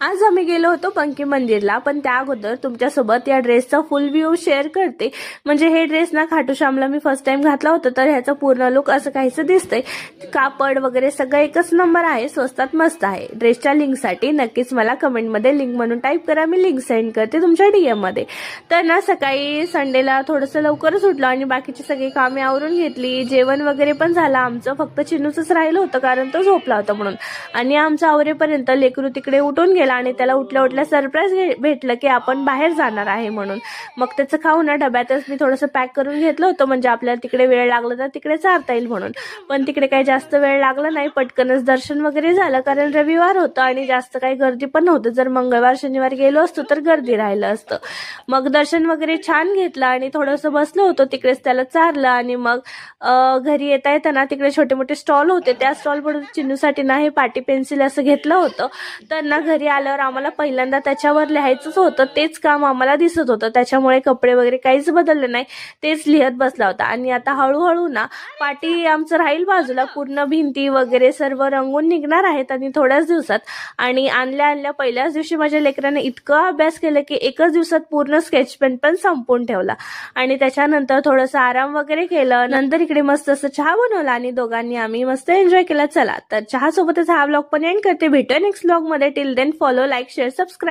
आज आम्ही गेलो होतो पंकी मंदिरला, पण त्या अगोदर तुमच्यासोबत या ड्रेसचा फुल व्ह्यू शेअर करते. म्हणजे हे ड्रेस ना खाटू श्यामला मी फर्स्ट टाइम घातला होता, तर ह्याचा पूर्ण लुक असं काहीसं दिसतंय. कापड वगैरे सगळं एकच नंबर आहे, स्वस्तात मस्त आहे. ड्रेसच्या लिंकसाठी नक्कीच मला कमेंटमध्ये लिंक म्हणून टाईप करा, मी लिंक सेंड करते तुमच्या DM मध्ये. तर ना सकाळी संडेला थोडंसं लवकरच उठलो आणि बाकीची सगळी कामे आवरून घेतली. जेवण वगैरे पण झालं आमचं, फक्त चिन्नूचंच राहिलं होतं कारण तो झोपला होता म्हणून. आणि आमचं आवरेपर्यंत लेकरू तिकडे उठून गेला आणि त्याला उठल्या उठल्या सरप्राईज भेटलं की आपण बाहेर जाणार आहे म्हणून. मग त्याचं खाऊन ना डब्यातच मी थोडंसं पॅक करून घेतलं होतं, म्हणजे आपल्याला तिकडे वेळ लागला तर तिकडे चारता येईल म्हणून. पण तिकडे काही जास्त वेळ लागला नाही, पटकनच दर्शन वगैरे झालं कारण रविवार होतं आणि जास्त काही गर्दी पण नव्हतं. जर मंगळवार शनिवार गेलो असतो तर गर्दी राहिलं असतं. मग दर्शन वगैरे छान घेतलं आणि थोडंसं बसलो होतो तिकडेच, त्याला चारलं. आणि मग घरी येता येताना तिकडे छोटे मोठे स्टॉल होते, त्या स्टॉलवरून चिन्नूसाठी ना हे पाटी पेन्सिल असं घेतलं होतं. तर ना घरी आल्यावर आम्हाला पहिल्यांदा त्याच्यावर लिहायचंच होतं, तेच काम आम्हाला दिसत होतं, त्याच्यामुळे कपडे वगैरे काहीच बदलले नाही, तेच लिहत बसला होता. आणि आता हळूहळू ना पाटी आमचं राहील बाजूला, पूर्ण भिंती वगैरे सर्व रंगून निघणार आहेत आणि थोड्याच दिवसात. आणि आणल्या पहिल्याच दिवशी माझ्या लेकराने इतकं अभ्यास केला की एकच दिवसात पूर्ण स्केच पेन पण संपवून ठेवला. आणि त्याच्यानंतर थोडंसं आराम वगैरे केलं. नंतर इकडे मस्त असं चहा बनवला आणि दोघांनी आम्ही मस्त एन्जॉय केला. चला तर चहा सोबतच हा व्लॉग पण एंड करते. भेटूया नेक्स्ट व्लॉग मध्ये. Till then follow, like, share, subscribe.